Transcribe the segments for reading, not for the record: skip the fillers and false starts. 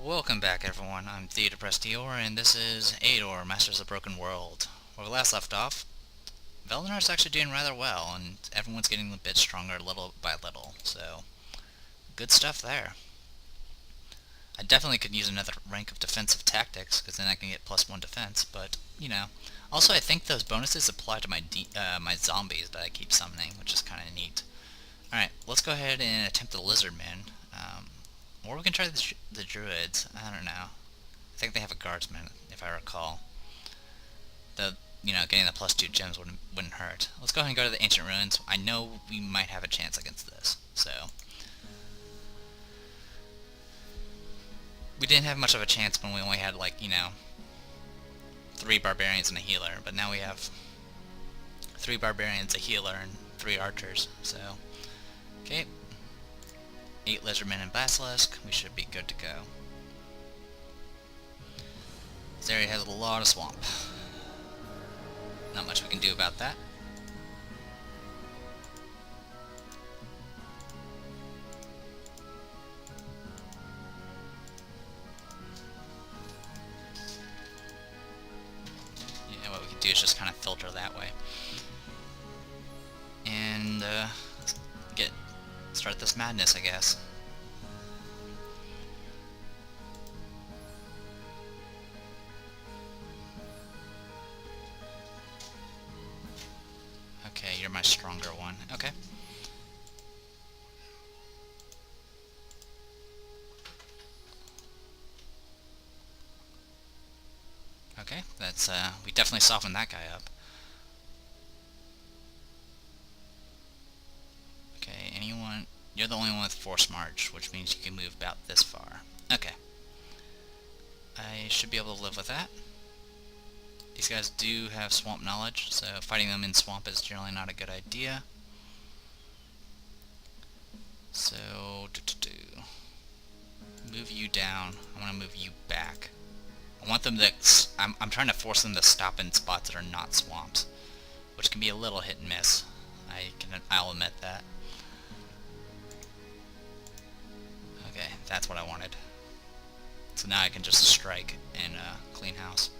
Welcome back, everyone. I'm the Depressed Eador, and this is Eador, Masters of the Broken World. Where we last left off, Velinar's actually doing rather well, and everyone's getting a bit stronger little by little, so good stuff there. I definitely could use another rank of defensive tactics, because then I can get +1 defense, but, you know. Also, I think those bonuses apply to my zombies that I keep summoning, which is kind of neat. Alright, let's go ahead and attempt the Lizardmen. Or we can try the druids. I don't know. I think they have a guardsman, if I recall. Getting the +2 gems wouldn't hurt. Let's go ahead and go to the ancient ruins. I know we might have a chance against this, so we didn't have much of a chance when we only had 3 barbarians and a healer, but now we have 3 barbarians, a healer, and 3 archers. So, okay. 8 lizardmen and basilisk, we should be good to go. This area has a lot of swamp. Not much we can do about that. Yeah, what we can do is just kind of filter that way. And, start this madness, I guess. Okay, you're my stronger one. Okay. Okay, that's, we definitely softened that guy up. Okay, anyone? You're the only one with force march, which means you can move about this far. Okay. I should be able to live with that. These guys do have swamp knowledge, so fighting them in swamp is generally not a good idea. So, move you down. I want to move you back. I want them to... I'm trying to force them to stop in spots that are not swamps, which can be a little hit and miss. I'll admit that. Okay, that's what I wanted. So now I can just strike and clean house.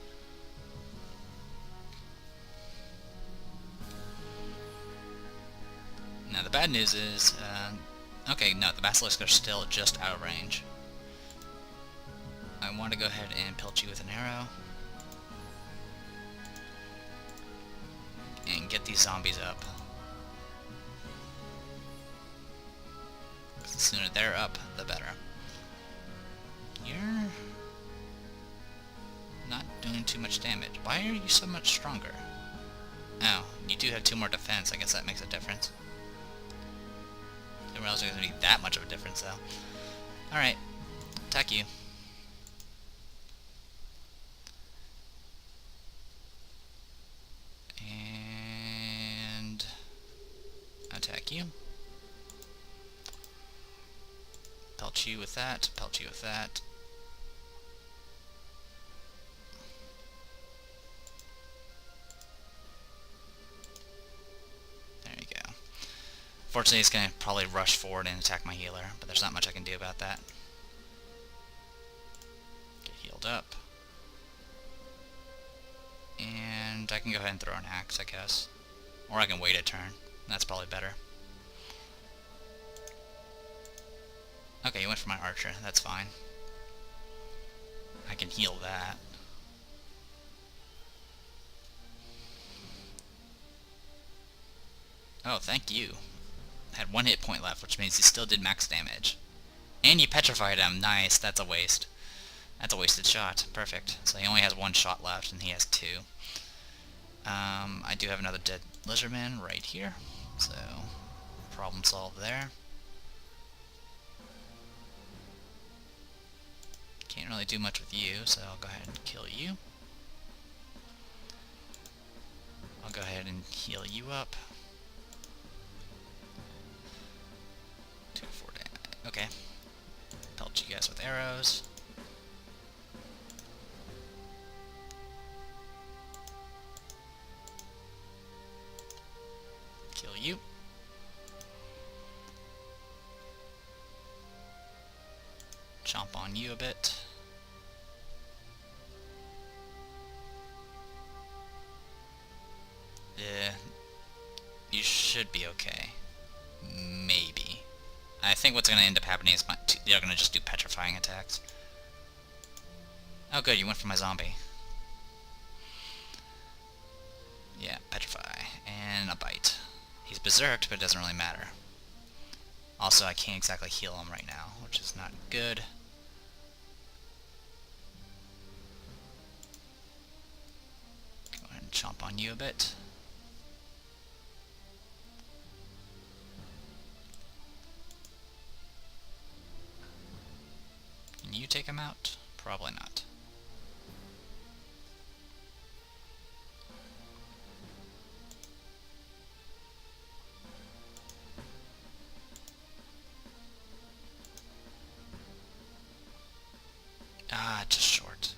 Now the bad news is, okay, no, the basilisk are still just out of range. I want to go ahead and pelt you with an arrow. And get these zombies up. The sooner they're up, the better. You're not doing too much damage. Why are you so much stronger? Oh, you do have 2 more defense. I guess that makes a difference. Didn't realize there was going to be that much of a difference, though. Alright, attack you. And attack you. Pelt you with that, pelt you with that. There you go. Fortunately, it's going to probably rush forward and attack my healer, but there's not much I can do about that. Get healed up. And I can go ahead and throw an axe, I guess. Or I can wait a turn. That's probably better. Okay, you went for my archer. That's fine. I can heal that. Oh, thank you. Had 1 hit point left, which means he still did max damage. And you petrified him. Nice. That's a waste. That's a wasted shot. Perfect. So he only has 1 shot left, and he has 2. I do have another dead lizardman right here. So, problem solved there. Can't really do much with you, so I'll go ahead and kill you. I'll go ahead and heal you up. 2 to 4 damage. Okay. Pelt you guys with arrows. Kill you. Chomp on you a bit. you should be okay. Maybe. I think what's going to end up happening is they're going to just do petrifying attacks. Oh good, you went for my zombie. Yeah, petrify. And a bite. He's berserked, but it doesn't really matter. Also, I can't exactly heal him right now, which is not good. Go ahead and chomp on you a bit. Can you take him out? Probably not. Ah, just short.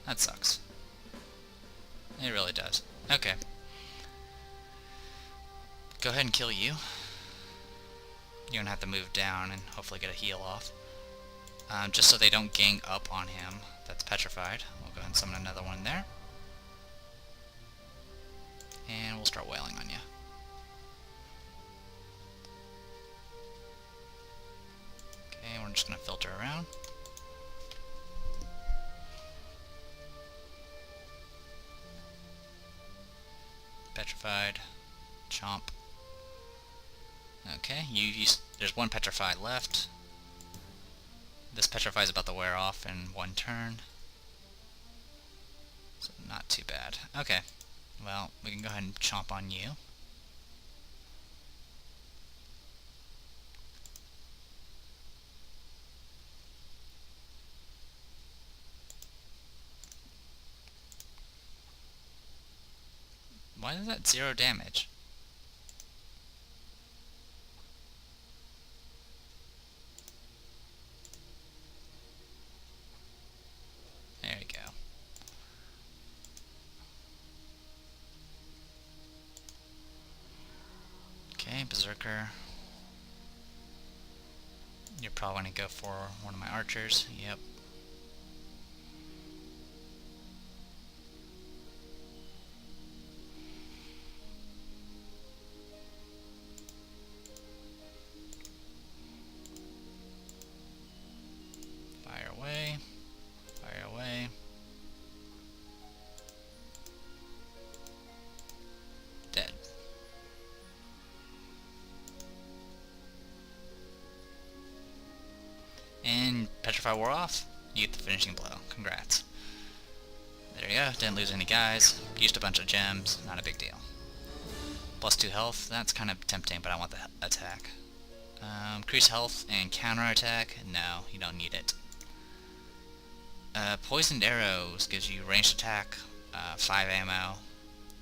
That sucks. It really does. Okay. Go ahead and kill you. You're gonna have to move down and hopefully get a heal off. Just so they don't gang up on him. That's petrified. We'll go ahead and summon another one there. And we'll start wailing on you. Okay, we're just gonna filter around. Petrified. Chomp. Okay, there's one petrified left. This petrify is about to wear off in one turn. So not too bad. Okay, well, we can go ahead and chomp on you. Why is that 0 damage? There you go. Okay, Berserker. You're probably going to go for one of my archers. Yep. Fire away. Fire away. Dead. And Petrify wore off. You get the finishing blow. Congrats. There you go. Didn't lose any guys. Used a bunch of gems. Not a big deal. +2 health. That's kind of tempting, but I want the attack. Increase health and counter attack. No, you don't need it. Poisoned arrows gives you ranged attack, 5 ammo,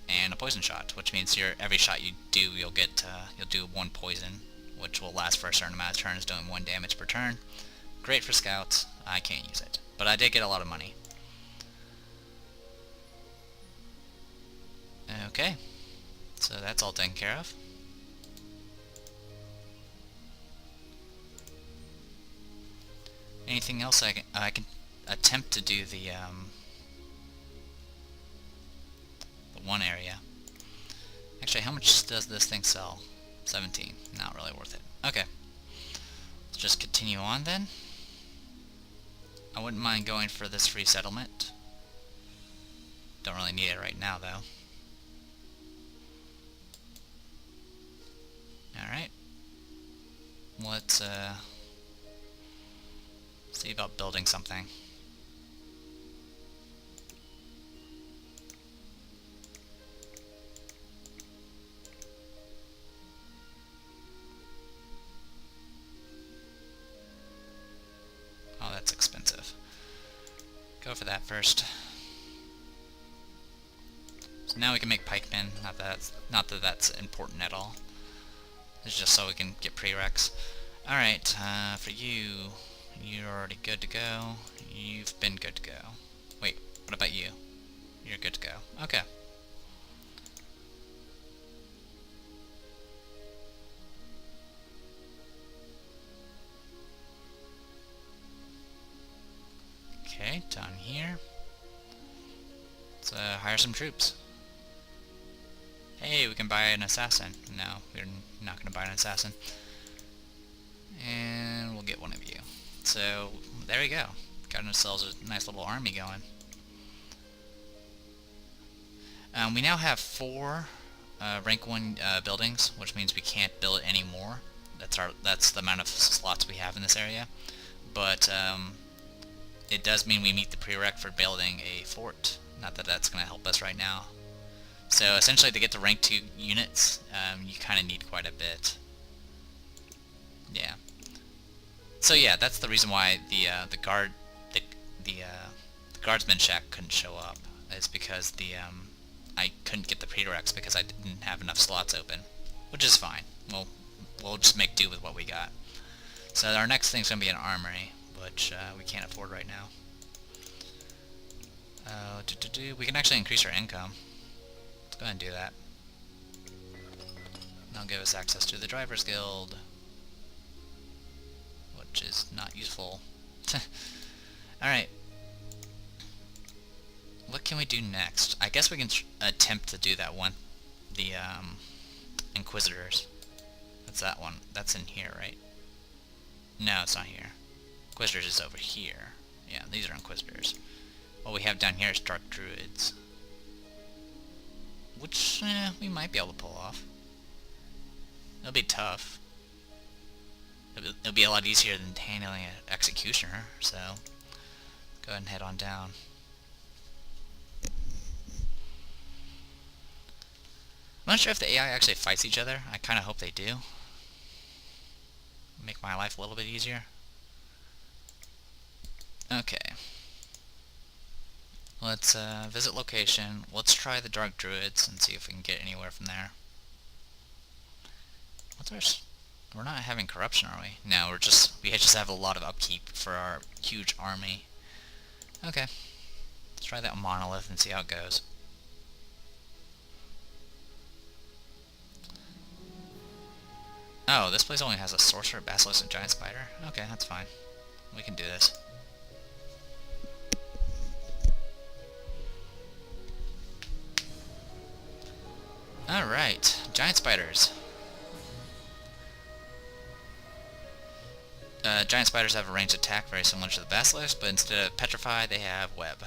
and a poison shot, which means every shot you do, you'll do 1 poison, which will last for a certain amount of turns, doing 1 damage per turn. Great for scouts. I can't use it, but I did get a lot of money. Okay, so that's all taken care of. Anything else I can attempt to do the one area. Actually, how much does this thing sell? 17. Not really worth it. Okay. Let's just continue on then. I wouldn't mind going for this free settlement. Don't really need it right now, though. Alright. Let's see about building something. Oh, that's expensive. Go for that first. So now we can make pikemen. Not that that's important at all. It's just so we can get prereqs. Alright, for you, you're already good to go. You've been good to go. Wait, what about you? You're good to go. Okay. Okay, down here. Let's hire some troops. Hey, we can buy an assassin. No, we're not going to buy an assassin. And we'll get one of you. So, there we go. Got ourselves a nice little army going. We now have 4 rank 1 buildings, which means we can't build any more. That's the amount of slots we have in this area. But it does mean we meet the prereq for building a fort. Not that that's going to help us right now. So essentially, to get to rank 2 units, you kind of need quite a bit. Yeah. So yeah, that's the reason why the guardsman shack couldn't show up. Is because I couldn't get the prereqs because I didn't have enough slots open, which is fine. We'll just make do with what we got. So our next thing's gonna be an armory, which we can't afford right now. We can actually increase our income. Let's go ahead and do that. That'll give us access to the Drivers Guild, which is not useful. Alright. What can we do next? I guess we can attempt to do that one. The Inquisitors. That's that one. That's in here, right? No, it's not here. Inquisitors is over here. Yeah, these are Inquisitors. What we have down here is Dark Druids. Which, we might be able to pull off. It'll be tough. It'll be a lot easier than handling an Executioner, so go ahead and head on down. I'm not sure if the AI actually fights each other. I kind of hope they do. Make my life a little bit easier. Okay. Let's visit location. Let's try the Dark Druids and see if we can get anywhere from there. We're not having corruption, are we? No, we just have a lot of upkeep for our huge army. Okay. Let's try that monolith and see how it goes. Oh, this place only has a sorcerer, basilisk, and giant spider? Okay, that's fine. We can do this. Alright, giant spiders. Giant spiders have a ranged attack very similar to the basilisk, but instead of petrify, they have web.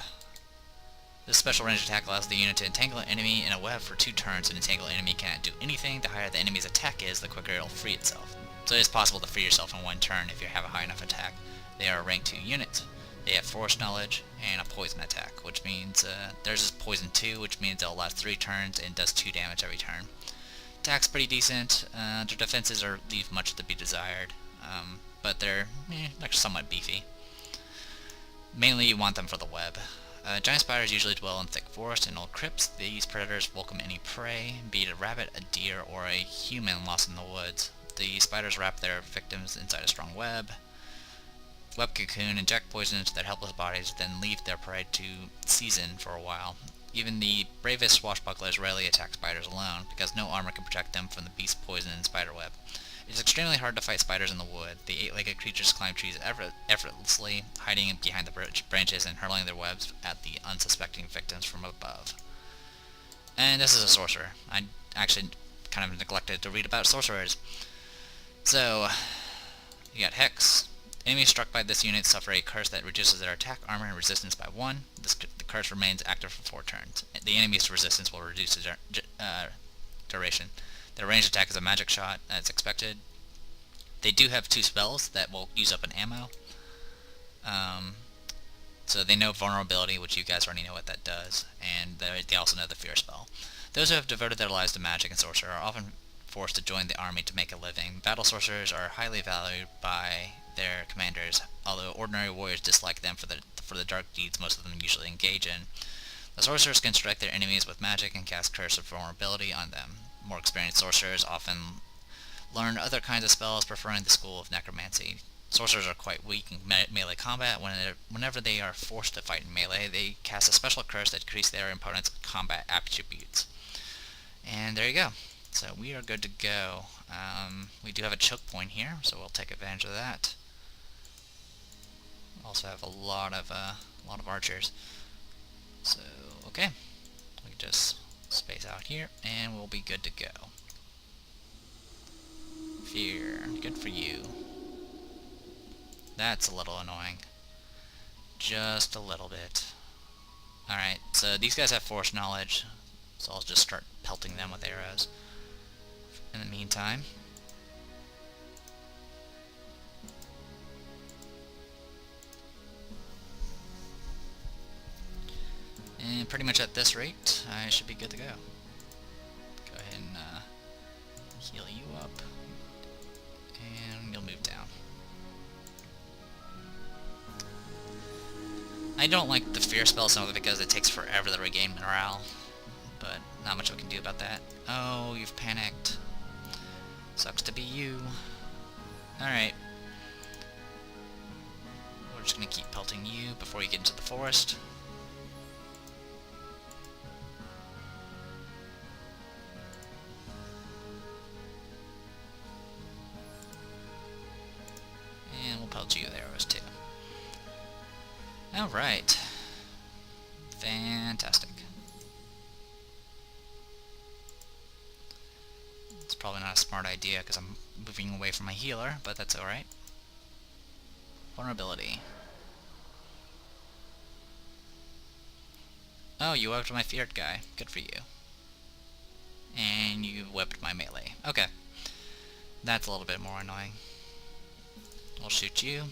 This special ranged attack allows the unit to entangle an enemy in a web for 2 turns. An entangled enemy cannot do anything. The higher the enemy's attack is, the quicker it'll free itself. So it is possible to free yourself in 1 turn if you have a high enough attack. They are a rank 2 unit. They have force knowledge and a poison attack, which means theirs is poison 2, which means it'll last 3 turns and does 2 damage every turn. Attack's pretty decent. Their defenses leave much to be desired, but they're somewhat beefy. Mainly you want them for the web. Giant spiders usually dwell in thick forests and old crypts. These predators welcome any prey, be it a rabbit, a deer, or a human lost in the woods. The spiders wrap their victims inside a strong web. Web cocoon inject poison into their helpless bodies, then leave their prey to season for a while. Even the bravest swashbucklers rarely attack spiders alone, because no armor can protect them from the beast's poison and spider web. It is extremely hard to fight spiders in the wood. The 8-legged creatures climb trees effortlessly, hiding behind the branches and hurling their webs at the unsuspecting victims from above. And this is a sorcerer. I actually kind of neglected to read about sorcerers. So, you got Hex. Enemies struck by this unit suffer a curse that reduces their attack, armor, and resistance by 1. The curse remains active for 4 turns. The enemy's resistance will reduce the duration. Their ranged attack is a magic shot, as expected. They do have 2 spells that will use up an ammo. So they know vulnerability, which you guys already know what that does, and they also know the fear spell. Those who have devoted their lives to magic and sorcery are often forced to join the army to make a living. Battle sorcerers are highly valued by their commanders, although ordinary warriors dislike them for the dark deeds most of them usually engage in. The sorcerers can strike their enemies with magic and cast curse of vulnerability on them. More experienced sorcerers often learn other kinds of spells, preferring the school of necromancy. Sorcerers are quite weak in melee combat. Whenever they are forced to fight in melee, they cast a special curse that decreases their opponent's combat attributes. And there you go. So we are good to go. We do have a choke point here, so we'll take advantage of that. Also have a lot of archers. So okay, can just space out here, and we'll be good to go. Fear. Good for you. That's a little annoying. Just a little bit. Alright, so these guys have force knowledge, so I'll just start pelting them with arrows in the meantime. And pretty much at this rate, I should be good to go. Go ahead and heal you up, and you'll move down. I don't like the fear spell simply because it takes forever to regain morale, but not much we can do about that. Oh, you've panicked. Sucks to be you. Alright. We're just gonna keep pelting you before you get into the forest. And we'll pelt you with arrows too. Alright. Fantastic. It's probably not a smart idea because I'm moving away from my healer, but that's alright. Vulnerability. Oh, you whipped my feared guy. Good for you. And you whipped my melee. Okay. That's a little bit more annoying. I'll shoot you.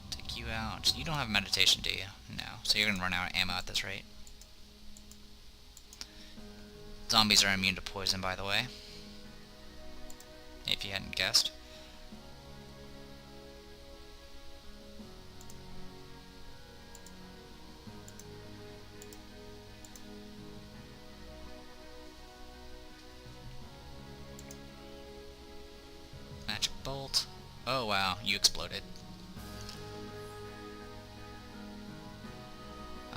Take you out. You don't have meditation, do you? No. So you're gonna run out of ammo at this rate. Zombies are immune to poison, by the way. If you hadn't guessed. Magic bolt. Oh wow, you exploded.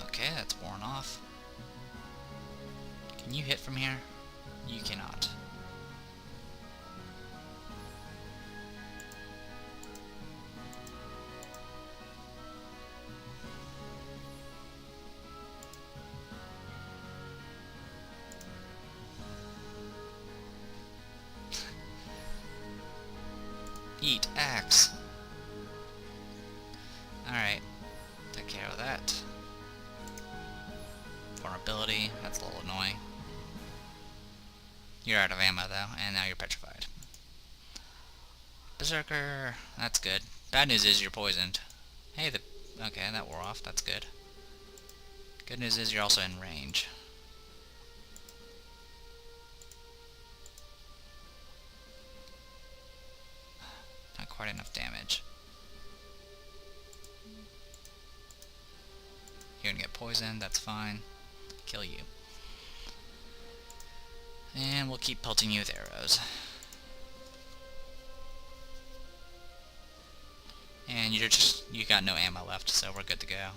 Okay, that's worn off. Can you hit from here? You cannot. Eat axe. Alright. Take care of that. Vulnerability. That's a little annoying. You're out of ammo though, and now you're petrified. Berserker. That's good. Bad news is you're poisoned. Hey, okay, that wore off. That's good. Good news is you're also in range. Not quite enough damage. You're gonna get poisoned, that's fine. Kill you. And we'll keep pelting you with arrows. And you got no ammo left, so we're good to go.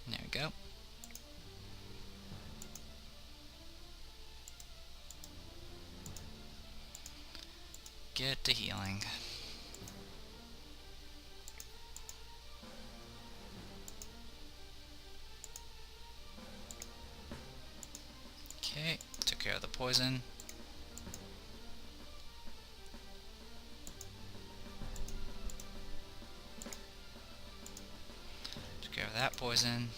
There we go. Get to healing. Okay, took care of the poison. Took care of that poison.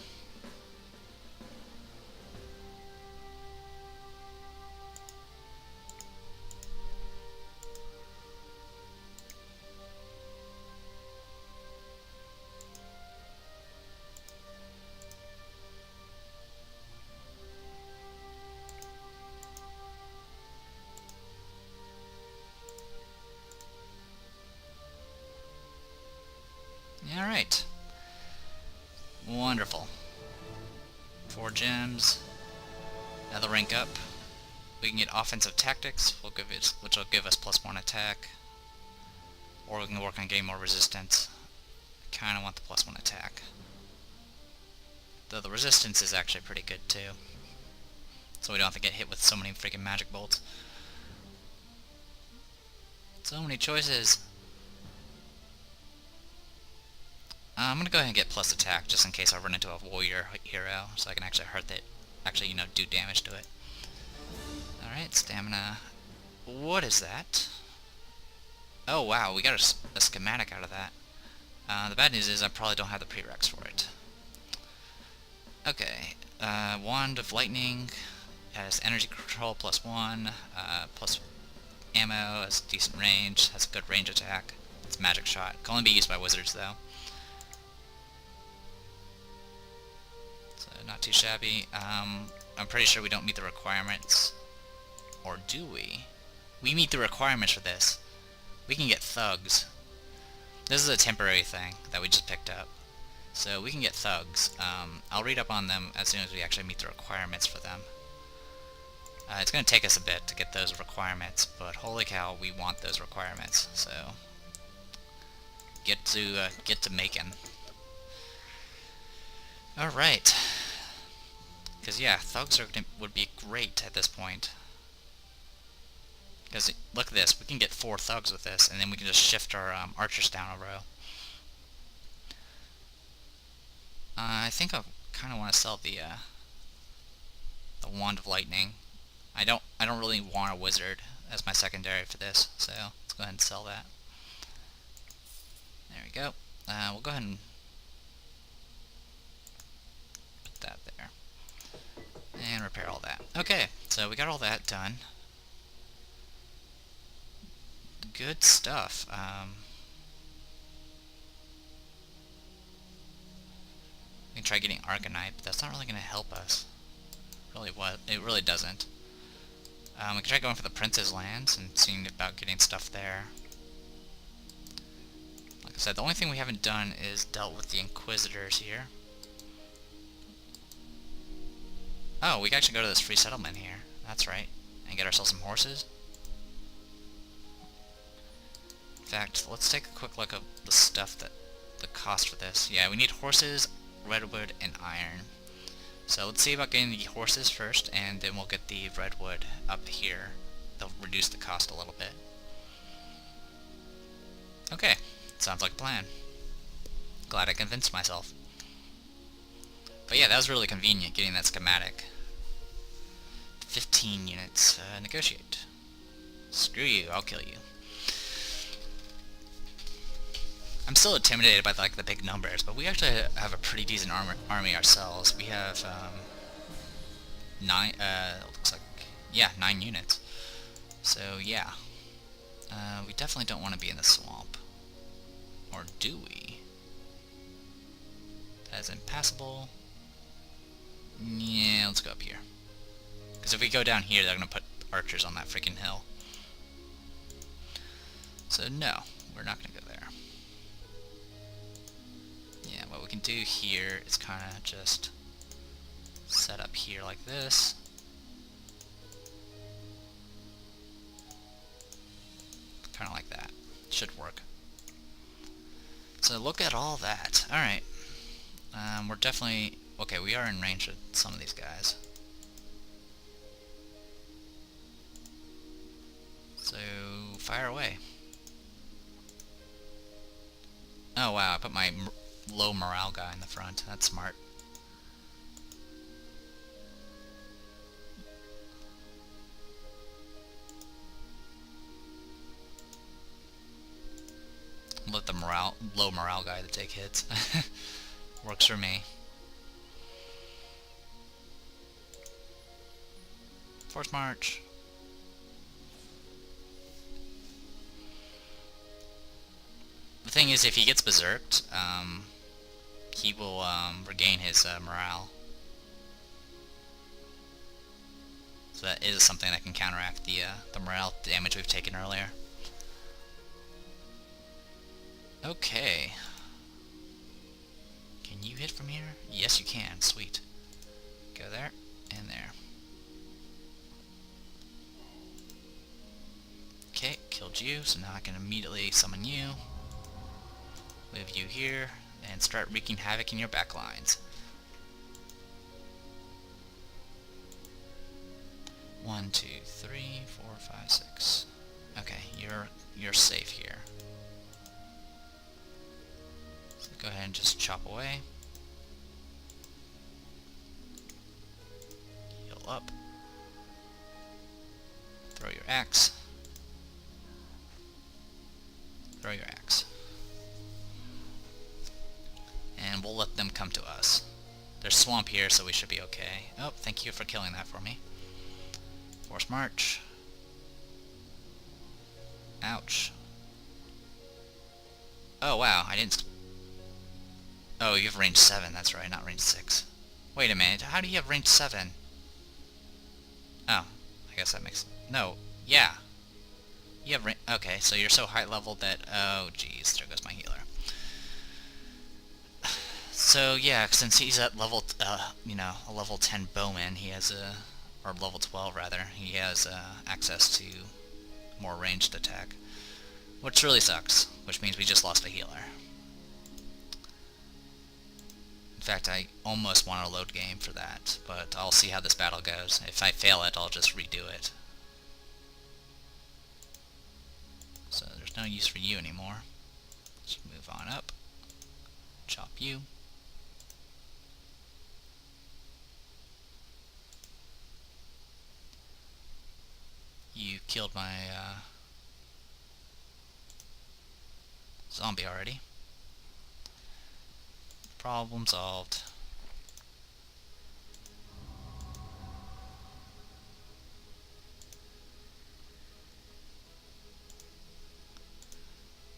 Alright. Wonderful. 4 gems. Another rank up. We can get offensive tactics, which will give us +1 attack. Or we can work on getting more resistance. I kinda want the +1 attack. Though the resistance is actually pretty good too. So we don't have to get hit with so many freaking magic bolts. So many choices. I'm gonna go ahead and get plus attack just in case I run into a warrior hero, so I can actually hurt it. Actually, you know, do damage to it. Alright, stamina. What is that? Oh wow, we got a schematic out of that. The bad news is I probably don't have the prereqs for it. Okay, Wand of Lightning has energy control +1, plus ammo, has decent range, has a good range attack. It's magic shot. Can only be used by wizards though. So not too shabby. I'm pretty sure we don't meet the requirements. Or do we? We meet the requirements for this. We can get thugs. This is a temporary thing that we just picked up. So we can get thugs. I'll read up on them as soon as we actually meet the requirements for them. It's going to take us a bit to get those requirements, but holy cow, we want those requirements. So get to making. All right. Because yeah, thugs would be great at this point. Because look at this, we can get 4 thugs with this, and then we can just shift our archers down a row. I think I kind of want to sell the Wand of Lightning. I don't really want a wizard as my secondary for this, so let's go ahead and sell that. There we go. We'll go ahead and put that there. And repair all that. Okay, so we got all that done. Good stuff. We can try getting Arcanite, but that's not really going to help us. It really doesn't. We can try going for the Prince's Lands and seeing about getting stuff there. Like I said, the only thing we haven't done is dealt with the Inquisitors here. Oh, we can actually go to this free settlement here. That's right. And get ourselves some horses. In fact, let's take a quick look at the stuff that the cost for this. Yeah, we need horses, redwood, and iron. So let's see about getting the horses first, and then we'll get the redwood up here. They'll reduce the cost a little bit. Okay, sounds like a plan. Glad I convinced myself. But yeah, that was really convenient getting that schematic. 15 units. Negotiate. Screw you, I'll kill you. I'm still intimidated by the big numbers, but we actually have a pretty decent army ourselves. We have 9. Looks like 9 units. So yeah, we definitely don't want to be in the swamp, or do we? That is impassable. Yeah, let's go up here. Because if we go down here, they're gonna put archers on that freaking hill. So no, we're not gonna go there. Yeah, what we can do here is kind of just set up here like this. Kind of like that. Should work. So look at all that. Alright. We're definitely... Okay, we are in range with some of these guys. So, fire away. Oh wow, I put my low morale guy in the front. That's smart. Let the low morale guy to take hits. Works for me. Force march. The thing is, if he gets berserked, he will regain his morale. So that is something that can counteract the morale damage we've taken earlier. Okay. Can you hit from here? Yes, you can. Sweet. Go there and there. Okay, killed killed you, so now I can immediately summon you, move you here, and start wreaking havoc in your back lines. 1, 2, 3, 4, 5, 6. Okay, you're safe here. So go ahead and just chop away. Heal up. Throw your axe. Throw your axe. And we'll let them come to us. There's swamp here, so we should be okay. Oh, thank you for killing that for me. Force march. Ouch. Oh, wow, I didn't... Oh, you have range 7, that's right, not range 6. Wait a minute, how do you have range 7? Oh, I guess that makes... No, yeah. You have range... Okay, so you're so high level that... Oh, jeez, there goes my healer. So, yeah, since he's at level, you know, a level 10 bowman, he has a... Or level 12, rather. He has access to more ranged attack. Which really sucks, which means we just lost a healer. In fact, I almost want to load game for that, but I'll see how this battle goes. If I fail it, I'll just redo it. So there's no use for you anymore. Let's move on up. Chop you. You killed my zombie already. Problem solved.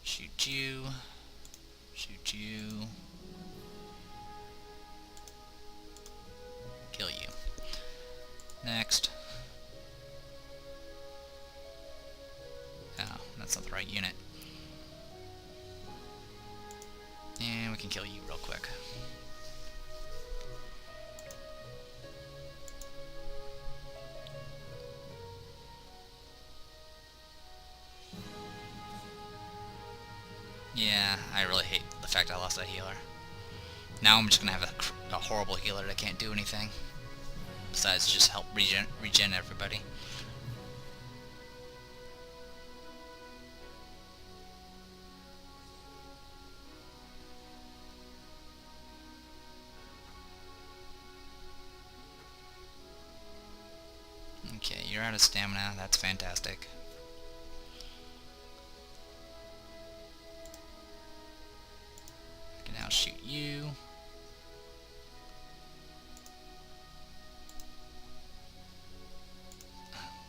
Shoot you. Shoot you. Kill you. Next. Oh, that's not the right unit. And we can kill you real quick. Yeah, I really hate the fact I lost that healer. Now I'm just gonna have a horrible healer that can't do anything besides just help regen everybody. Okay, you're out of stamina. That's fantastic. I can now shoot you.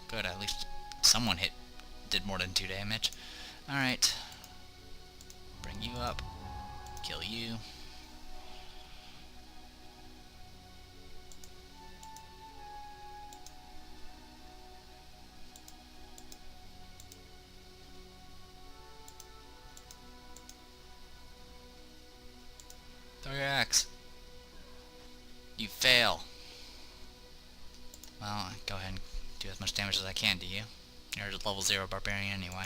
Good, at least someone did more than 2 damage. Alright. Bring you up. Kill you. Throw your axe. You fail. Well, go ahead and do as much damage as I can to you. You're a level 0 barbarian anyway.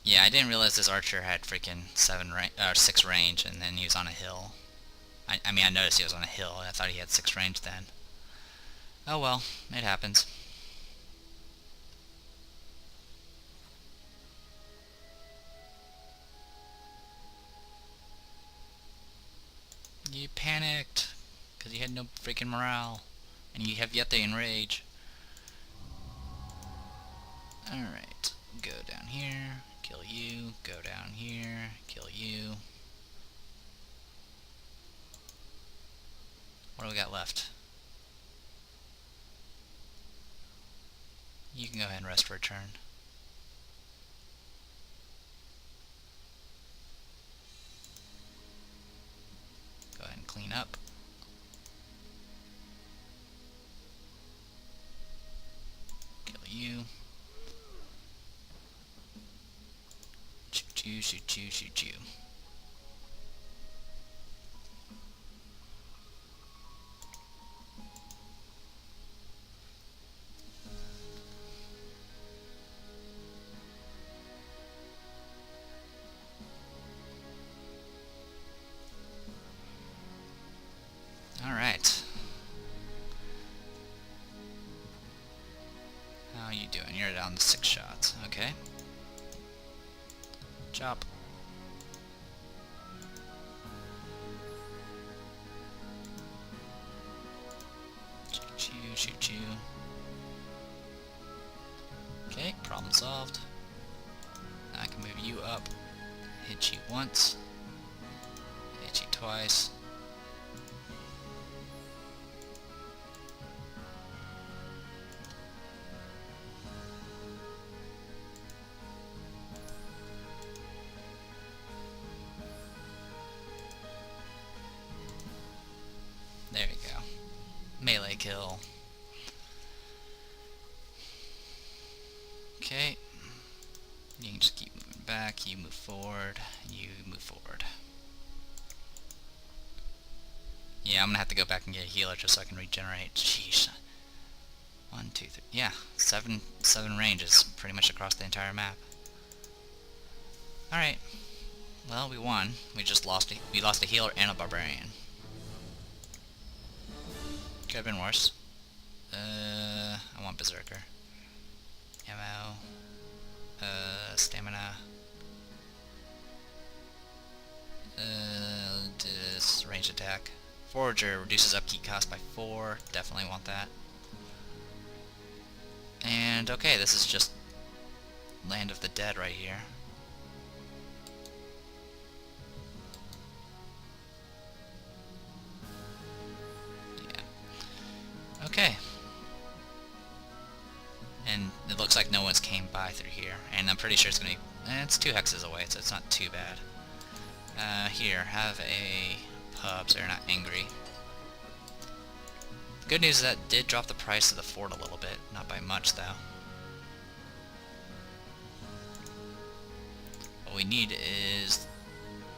Yeah, I didn't realize this archer had freaking 6 range, and then he was on a hill. I mean, I noticed he was on a hill, and I thought he had 6 range then. Oh well, it happens. You panicked because you had no freaking morale, and you have yet to enrage. Alright, go down here, kill you, go down here, kill you. What do we got left? You can go ahead and rest for a turn. Go ahead and clean up. Kill you. Shoot you, shoot you, shoot you. Chop. Shoot you, shoot you. Okay, problem solved. I can move you up. Hit you once. Hit you twice. There we go. Melee kill. Okay. You can just keep moving back, you move forward, you move forward. Yeah, I'm gonna have to go back and get a healer just so I can regenerate. Jeez. 1, 2, 3. Yeah, seven ranges pretty much across the entire map. Alright. Well, we won. We lost a healer and a barbarian. Could have been worse. I want berserker. Ammo. Stamina. This ranged attack. Forager reduces upkeep cost by 4. Definitely want that. And okay, this is just Land of the Dead right here. Yeah. Okay. And it looks like no one's came by through here. And I'm pretty sure it's gonna be... it's 2 hexes away, so it's not too bad. Here, have a pub so you're not angry. The good news is that did drop the price of the fort a little bit. Not by much, though. What we need is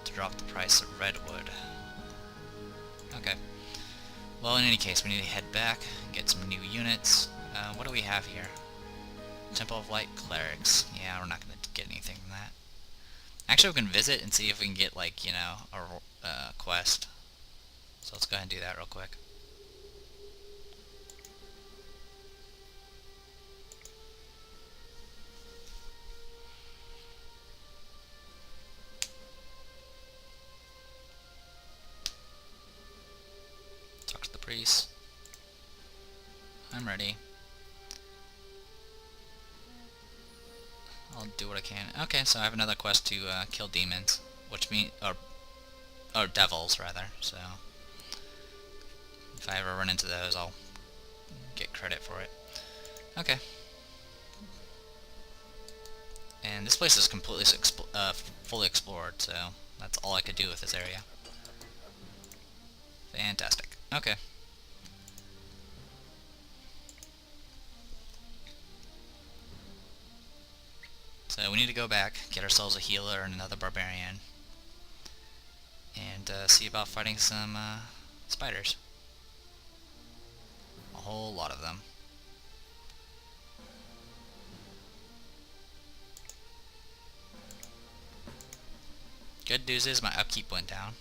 to drop the price of redwood. Okay. Well, in any case, we need to head back, get some new units. What do we have here? Temple of Light Clerics. Yeah, we're not going to get anything from that. Actually, we can visit and see if we can get, like, you know, a quest. So let's go ahead and do that real quick. Talk to the priest. I'm ready. I'll do what I can. Okay, so I have another quest to kill demons, which means or devils rather. So if I ever run into those, I'll get credit for it. Okay. And this place is completely fully explored, so that's all I could do with this area. Fantastic. Okay. So we need to go back, get ourselves a healer and another barbarian, and see about fighting some spiders. A whole lot of them. Good news is my upkeep went down.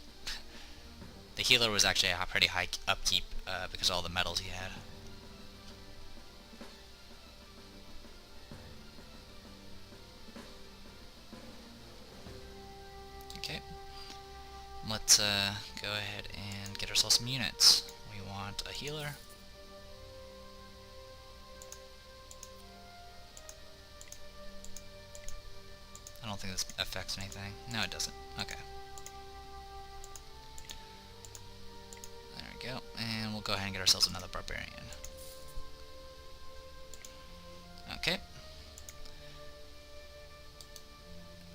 The healer was actually a pretty high upkeep because of all the metals he had. Okay, let's go ahead and get ourselves some units. We want a healer. I don't think this affects anything. No, it doesn't. Okay. There we go. And we'll go ahead and get ourselves another barbarian. Okay.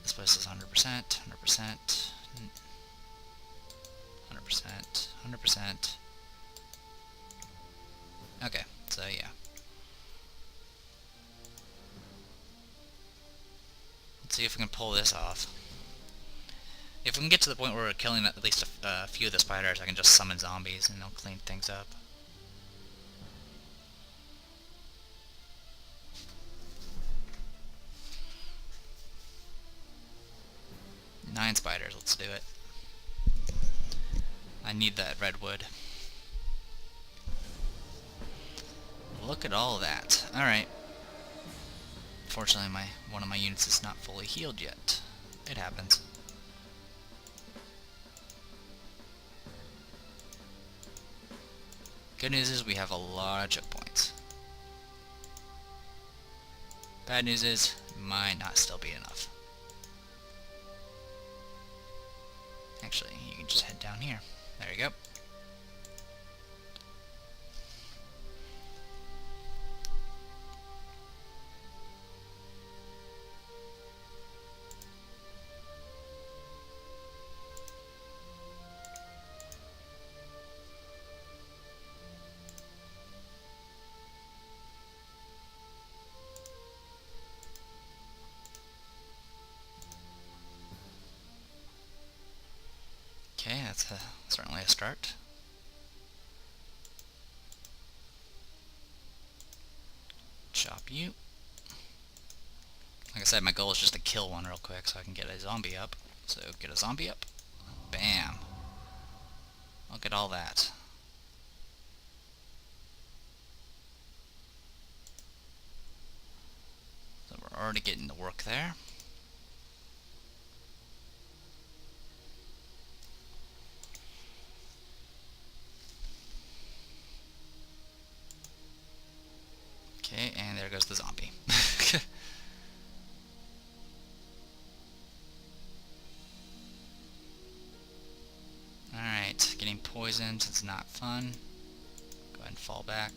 This place is 100%, 100%, 100%, 100%. Okay, so yeah. Let's see if we can pull this off. If we can get to the point where we're killing at least a few of the spiders, I can just summon zombies and they'll clean things up. Nine spiders, let's do it. I need that redwood. Look at all that. Alright. Fortunately, one of my units is not fully healed yet. it happens. Good news is we have a lot of choke points. Bad news is, might not still be enough. Actually, you can just head down here. There you go. Okay, that's certainly a start. Chop you. Like I said, my goal is just to kill one real quick so I can get a zombie up. So get a zombie up. Bam. Look at all that. So we're already getting to work there. Okay, and there goes the zombie. Alright, getting poisoned is not fun. Go ahead and fall back.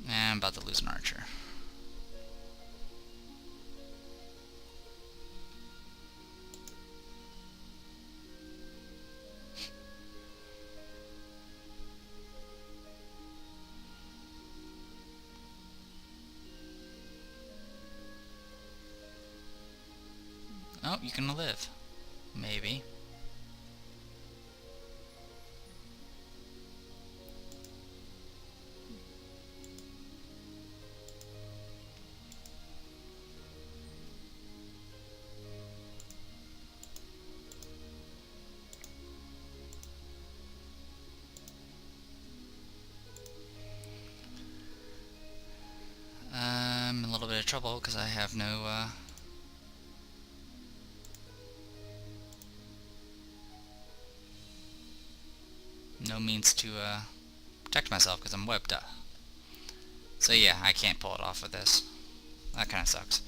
I'm about to lose an archer. Oh, you can live. Maybe. I'm in a little bit of trouble because I have no means to protect myself because I'm webbed up. So yeah, I can't pull it off with this. That kind of sucks.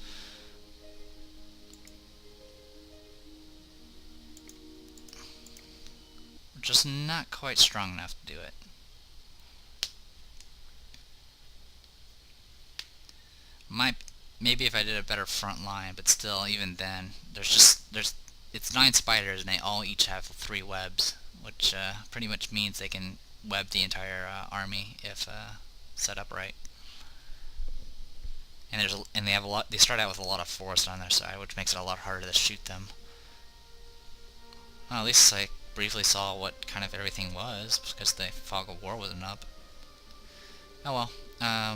We're just not quite strong enough to do it. Maybe if I did a better front line, but still, even then, it's 9 spiders and they all each have 3 webs, which pretty much means they can web the entire army if set up right. And they have a lot. They start out with a lot of forest on their side, which makes it a lot harder to shoot them. Well, at least I briefly saw what kind of everything was because the fog of war wasn't up. Oh well.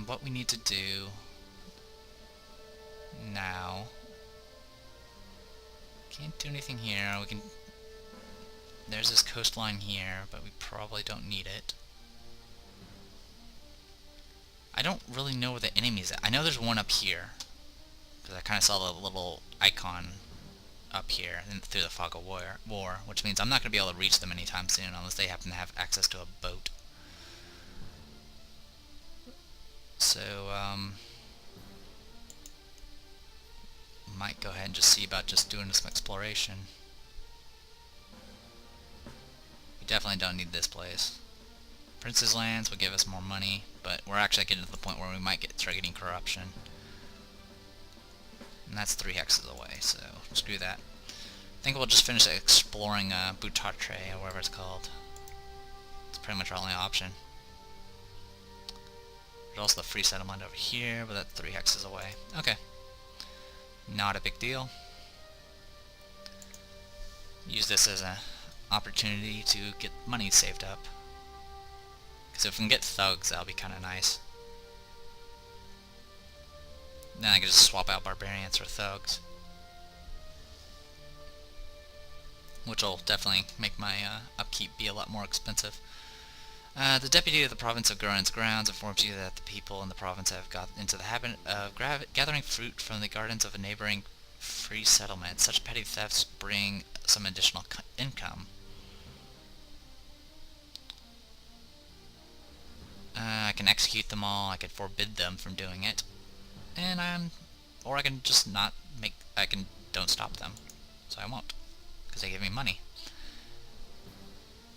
What we need to do now. Can't do anything here. We can. There's this coastline here, but we probably don't need it. I don't really know where the enemy's at. I know there's one up here, because I kind of saw the little icon up here through the fog of war, which means I'm not going to be able to reach them anytime soon unless they happen to have access to a boat. So, might go ahead and just see about just doing some exploration. We definitely don't need this place. Prince's Lands would give us more money, but we're actually getting to the point where we might start getting corruption. And that's 3 hexes away, so screw that. I think we'll just finish exploring Butatre, or whatever it's called. It's pretty much our only option. There's also the free settlement over here, but that's 3 hexes away. Okay. Not a big deal. Use this as an opportunity to get money saved up. Because if we can get thugs, that'll be kind of nice. Then I can just swap out barbarians for thugs. Which will definitely make my upkeep be a lot more expensive. The deputy of the province of Goran's grounds informs you that the people in the province have got into the habit of gathering fruit from the gardens of a neighboring free settlement. Such petty thefts bring some additional income. I can execute them all, I can forbid them from doing it, and or I can just not make, don't stop them, so I won't, because they give me money.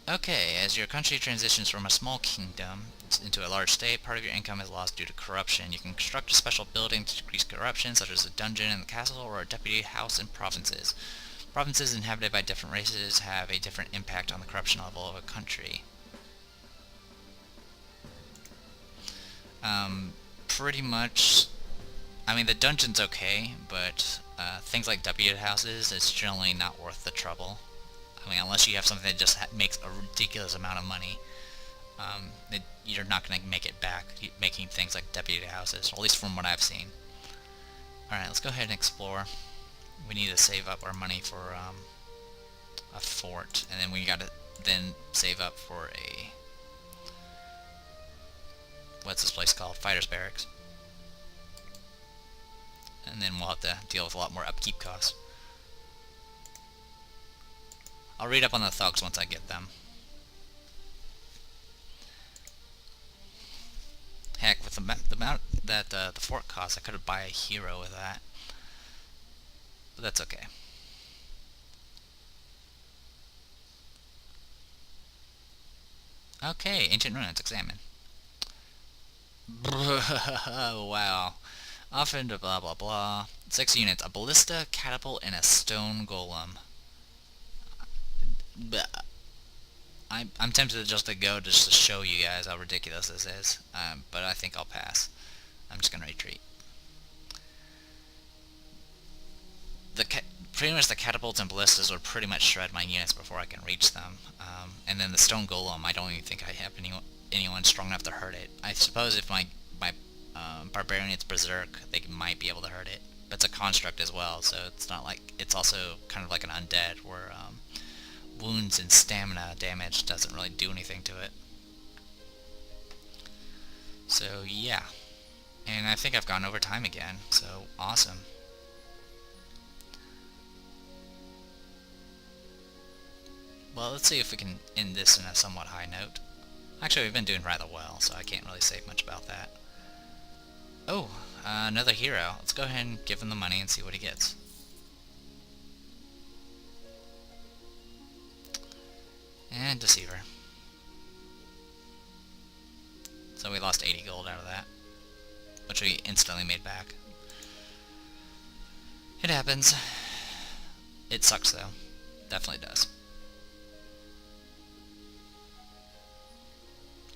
Okay, as your country transitions from a small kingdom into a large state, part of your income is lost due to corruption. You can construct a special building to decrease corruption, such as a dungeon in the castle or a deputy house in provinces. Provinces inhabited by different races have a different impact on the corruption level of a country. Pretty much, I mean, the dungeon's okay, but things like deputy houses, it's generally not worth the trouble. I mean, unless you have something that just makes a ridiculous amount of money, you're not going to make it back making things like deputy houses, or at least from what I've seen. Alright, let's go ahead and explore. We need to save up our money for a fort, and then we gotta then save up for a... what's this place called? Fighter's Barracks. And then we'll have to deal with a lot more upkeep costs. I'll read up on the thugs once I get them. Heck, with the amount that the fort costs, I could buy a hero with that. But that's okay. Okay, ancient ruins, examine. Wow. Often to blah blah blah. 6 units, a ballista, catapult, and a stone golem. I'm tempted just to go just to show you guys how ridiculous this is, but I think I'll pass. I'm just gonna retreat. Pretty much the catapults and ballistas would pretty much shred my units before I can reach them, and then the stone golem, I don't even think I have anyone strong enough to hurt it. I suppose if my barbarian's berserk, they might be able to hurt it, but it's a construct as well, so it's not like, it's also kind of like an undead where wounds and stamina damage doesn't really do anything to it. So yeah, and I think I've gone over time again, so awesome. Well, let's see if we can end this in a somewhat high note. Actually, we've been doing rather well, so I can't really say much about that. Oh, another hero. Let's go ahead and give him the money and see what he gets. And Deceiver. So we lost 80 gold out of that, which we instantly made back. It happens. It sucks though. Definitely does.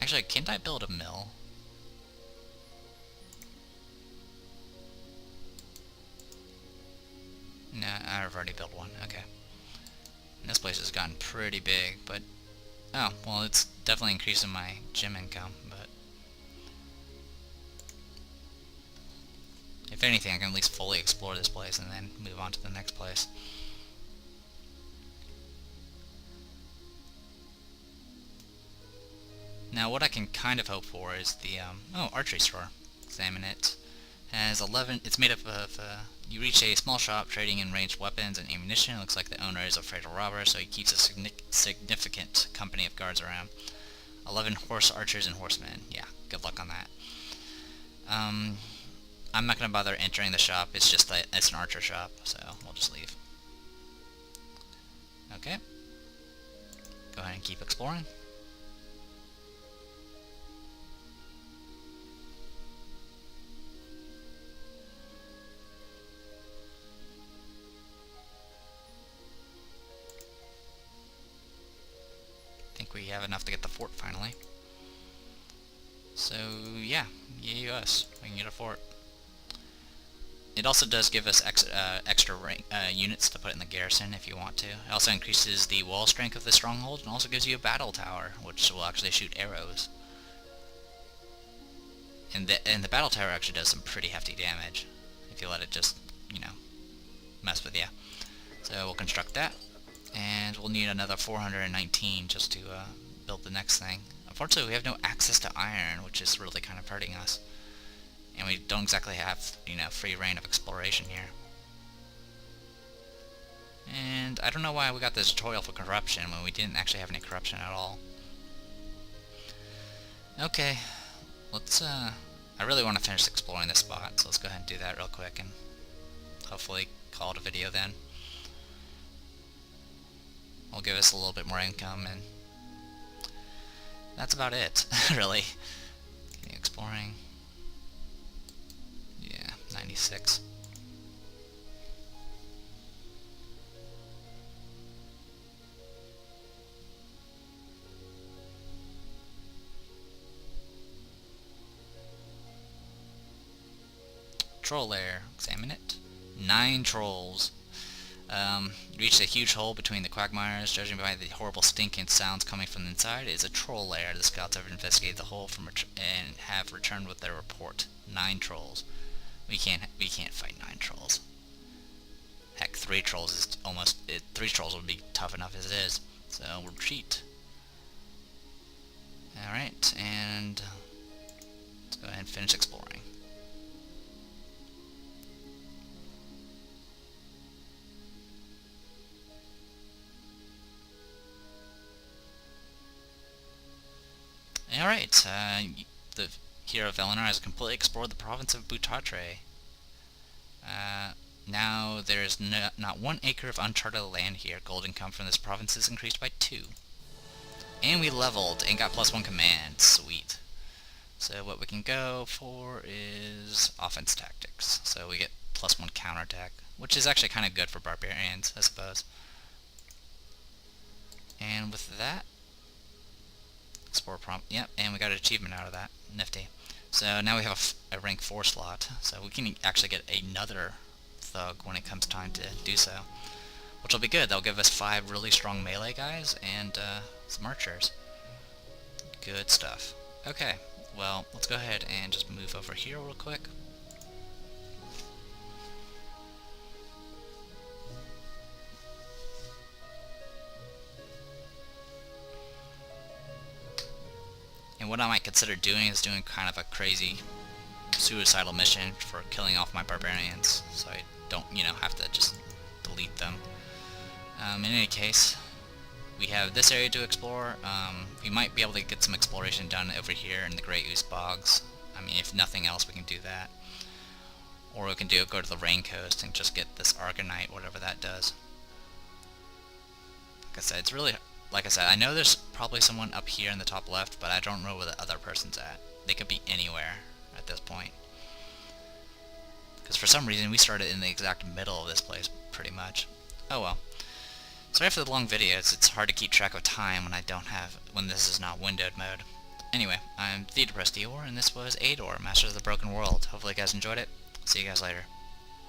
Actually, can't I build a mill? No, I've already built one. Okay. And this place has gotten pretty big, but... oh, well, it's definitely increasing my gem income, but... if anything, I can at least fully explore this place and then move on to the next place. Now, what I can kind of hope for is the, oh, archery store. Examine it. Has 11, it's made up of, you reach a small shop trading in ranged weapons and ammunition. It looks like the owner is a fatal robber, so he keeps a significant company of guards around. 11 horse archers and horsemen. Yeah, good luck on that. I'm not going to bother entering the shop, it's just that it's an archer shop, so we'll just leave. Okay. Go ahead and keep exploring. We have enough to get the fort finally. So yeah, yay us. We can get a fort. It also does give us extra units to put in the garrison if you want to. It also increases the wall strength of the stronghold and also gives you a battle tower, which will actually shoot arrows. And the battle tower actually does some pretty hefty damage if you let it just, you know, mess with you. So we'll construct that, and we'll need another 419 just to build the next thing. Unfortunately, we have no access to iron, which is really kind of hurting us. And we don't exactly have, you know, free reign of exploration here. And I don't know why we got this tutorial for corruption when we didn't actually have any corruption at all. Okay, let's, I really want to finish exploring this spot, so let's go ahead and do that real quick and hopefully call it a video then. Will give us a little bit more income, and that's about it, really. Continue exploring. Yeah, 96. Troll lair. Examine it. 9 trolls. Reached a huge hole between the quagmires. Judging by the horrible stink and sounds coming from the inside, it is a troll lair. The scouts have investigated the hole and have returned with their report. 9 trolls. We can't fight 9 trolls. Heck, 3 trolls is almost 3 trolls would be tough enough as it is. So we'll retreat. All right, and let's go ahead and finish exploring. Alright, the hero of Eleanor has completely explored the province of Boutatre. Now there's not 1 acre of uncharted land here. Gold income from this province is increased by 2. And we leveled and got +1 command. Sweet. So what we can go for is offense tactics. So we get +1 counterattack, which is actually kind of good for barbarians, I suppose. And with that, explore prompt. Yep, and we got an achievement out of that. Nifty. So now we have a rank 4 slot, so we can actually get another thug when it comes time to do so, which will be good. That'll give us 5 really strong melee guys and some archers. Good stuff. Okay, well, let's go ahead and just move over here real quick. And what I might consider doing is doing kind of a crazy suicidal mission for killing off my barbarians, so I don't, you know, have to just delete them. In any case, we have this area to explore. We might be able to get some exploration done over here in the Great Ooze Bogs. I mean, if nothing else, we can do that. Or we can go to the Rain Coast and just get this Argonite, whatever that does. Like I said, it's really... Like I said, I know there's probably someone up here in the top left, but I don't know where the other person's at. They could be anywhere at this point. Because for some reason, we started in the exact middle of this place, pretty much. Oh well. Sorry for the long videos. It's hard to keep track of time when this is not windowed mode. Anyway, I'm the Eador, and this was Eador, Masters of the Broken World. Hopefully you guys enjoyed it. See you guys later.